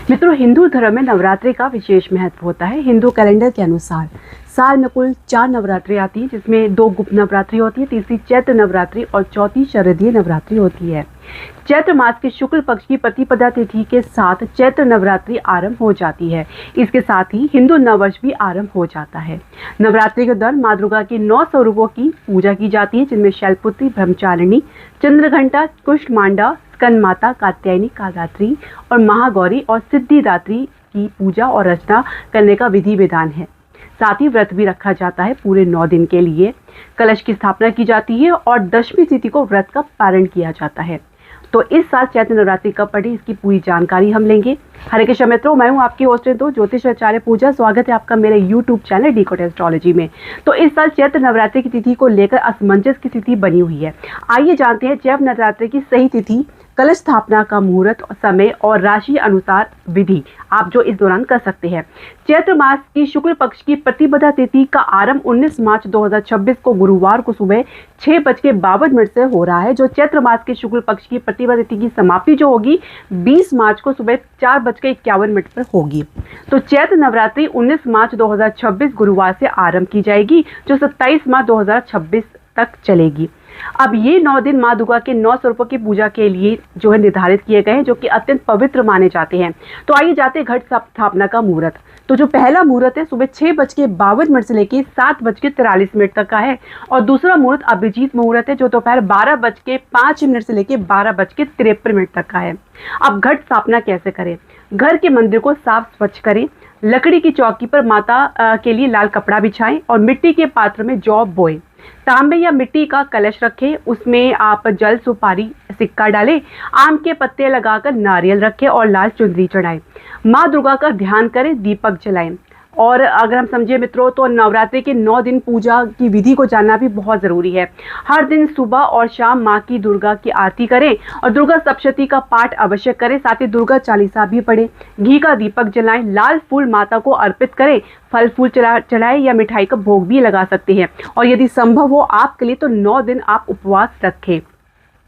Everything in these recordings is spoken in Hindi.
मित्रों, हिंदू धर्म में नवरात्रि का विशेष महत्व होता है। हिंदू कैलेंडर के अनुसार साल में कुल 4 नवरात्रि आती है, जिसमें 2 गुप्त नवरात्रि होती है, तीसरी चैत्र नवरात्रि और चौथी शारदीय नवरात्रि होती है। चैत्र मास के शुक्ल पक्ष की प्रतिपदा तिथि के साथ चैत्र नवरात्रि आरंभ हो जाती है। इसके साथ ही हिंदू नववर्ष भी आरंभ हो जाता है। नवरात्रि के दौरान माँ दुर्गा के 9 स्वरूपों की पूजा की जाती है, जिनमें शैलपुत्री, ब्रह्मचारिणी, चंद्रघंटा, कुष्मांडा, स्कंद माता, कात्यायनी, कालरात्रि और महागौरी और सिद्धिदात्री की पूजा और रचना करने का विधि विधान है। साथ ही व्रत भी रखा जाता है। पूरे 9 दिन के लिए कलश की स्थापना की जाती है और दशमी तिथि को व्रत का पारण किया जाता है। तो इस साल चैत्र नवरात्रि कब पड़ी, इसकी पूरी जानकारी हम लेंगे। हरे कृष्ण मित्रों, मैं हूं आपकी होस्ट ज्योतिष आचार्य पूजा। स्वागत है आपका मेरे YouTube चैनल डिकोड एस्ट्रोलॉजी में। तो इस साल चैत्र नवरात्रि की तिथि को लेकर असमंजस की स्थिति बनी हुई है। आइए जानते हैं चैत्र नवरात्रि की सही तिथि, कलश स्थापना का मुहूर्त, समय और राशि अनुसार विधि आप जो इस दौरान कर सकते हैं। चैत्र मास की शुक्ल पक्ष की प्रतिपदा तिथि का आरंभ 19 मार्च 2026 को गुरुवार को सुबह 6:52 से हो रहा है। जो चैत्र मास के शुक्ल पक्ष की प्रतिपदा तिथि की समाप्ति जो होगी 20 मार्च को सुबह 4:51 पर होगी। तो चैत्र नवरात्रि 19 मार्च 2026 गुरुवार से आरंभ की जाएगी, जो 27 मार्च 2026 तक चलेगी। अब ये 9 दिन माँ दुर्गा के 9 स्वरूपों की पूजा के लिए जो है निर्धारित किए गए हैं, जो कि अत्यंत पवित्र माने जाते हैं। तो आइए जाते हैं घट स्थापना का मुहूर्त। तो जो पहला मुहूर्त है सुबह 6:52 से लेकर 7:43 तक का है, और दूसरा मुहूर्त अभिजीत मुहूर्त है, जो दोपहर 12:05 से लेकर 12:53 तक का है। अब घट स्थापना कैसे करें? घर के मंदिर को साफ स्वच्छ करें, लकड़ी की चौकी पर माता के लिए लाल कपड़ा बिछाएं और मिट्टी के पात्र में जौ बोएं। तांबे या मिट्टी का कलश रखें, उसमें आप जल, सुपारी, सिक्का डालें, आम के पत्ते लगाकर नारियल रखें और लाल चुनरी चढ़ाएं। माँ दुर्गा का ध्यान करें, दीपक जलाएं। और अगर हम समझे मित्रों, तो नवरात्रि के 9 दिन पूजा की विधि को जानना भी बहुत ज़रूरी है। हर दिन सुबह और शाम माँ की दुर्गा की आरती करें और दुर्गा सप्तशती का पाठ अवश्य करें। साथ ही दुर्गा चालीसा भी पढ़ें, घी का दीपक जलाएं, लाल फूल माता को अर्पित करें, फल फूल चढ़ाएं या मिठाई का भोग भी लगा सकते हैं। और यदि संभव हो आपके लिए तो 9 दिन आप उपवास रखें।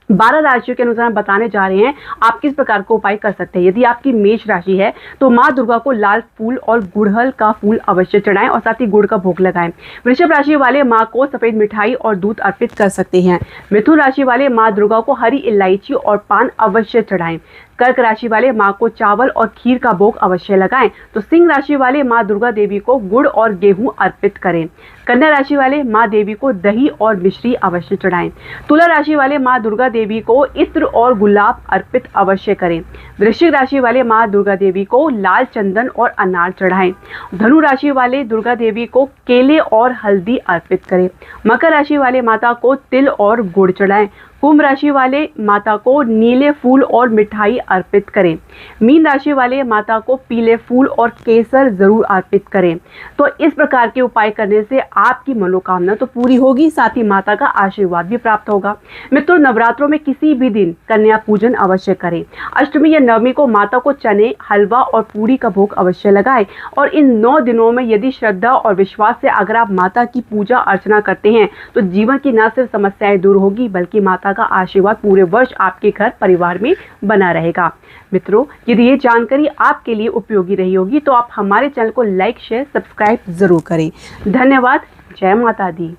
12 राशियों के अनुसार हम बताने जा रहे हैं आप किस प्रकार का उपाय कर सकते हैं। यदि आपकी मेष राशि है तो माँ दुर्गा को लाल फूल और गुड़हल का फूल अवश्य चढ़ाएं और साथ ही गुड़ का भोग लगाएं। वृषभ राशि वाले माँ को सफेद मिठाई और दूध अर्पित कर सकते हैं। मिथुन राशि वाले माँ दुर्गा को हरी इलायची और पान अवश्य चढ़ाएं। कर्क राशि वाले माँ को चावल और खीर का भोग अवश्य लगाएं। तो सिंह राशि वाले माँ दुर्गा देवी को गुड़ और गेहूं अर्पित करें। कन्या राशि वाले माँ देवी को दही और मिश्री अवश्य चढ़ाएं। तुला राशि वाले माँ दुर्गा देवी को इत्र और गुलाब अर्पित अवश्य करें। वृश्चिक राशि वाले माँ दुर्गा देवी को लाल चंदन और अनार चढ़ाएं। धनु राशि वाले दुर्गा देवी को केले और हल्दी अर्पित करें। मकर राशि वाले माता को तिल और गुड़ चढ़ाएं। कुंभ राशि वाले माता को नीले फूल और मिठाई अर्पित करें। मीन राशि वाले माता को पीले फूल और केसर जरूर अर्पित करें। तो इस प्रकार के उपाय करने से आपकी मनोकामना तो पूरी होगी, साथ ही माता का आशीर्वाद भी प्राप्त होगा। मित्रों, नवरात्रों में किसी भी दिन कन्या पूजन अवश्य करें। अष्टमी या नवमी को माता को चने, हलवा और पूरी का भोग अवश्य लगाएं। और इन 9 दिनों में यदि श्रद्धा और विश्वास से अगर आप माता की पूजा अर्चना करते हैं तो जीवन की न सिर्फ समस्याएं दूर होगी, बल्कि माता का आशीर्वाद पूरे वर्ष आपके घर परिवार में बना रहेगा। मित्रों, यदि ये जानकारी आपके लिए उपयोगी रही होगी तो आप हमारे चैनल को लाइक, शेयर, सब्सक्राइब जरूर करें। धन्यवाद। जय माता दी।